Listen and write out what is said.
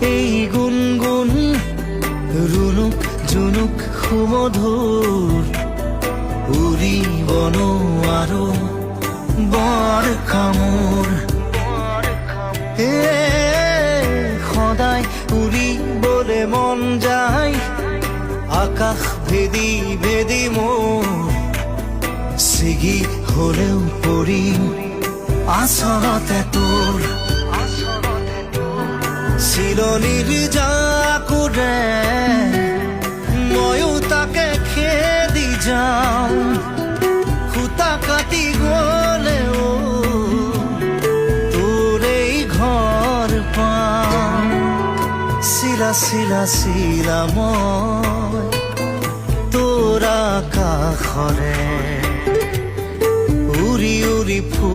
এই গুণগুণ ৰুণুক জুনুক সুমধুৰ উৰিব নোৱাৰো বৰ কামোৰ সদায় উৰিবলে মন যায় আকাশ ভেদি ভেদি মোৰ ছিগি হলেও পৰিম আচলতে তোৰ চিলনিৰ জাকুৰে ময়ো তাকে খেদি যাওঁ খুটা কাটি গলেও তোৰেই ঘৰ পাম চিলা চিলা চিলা মই তোৰ আকাশৰে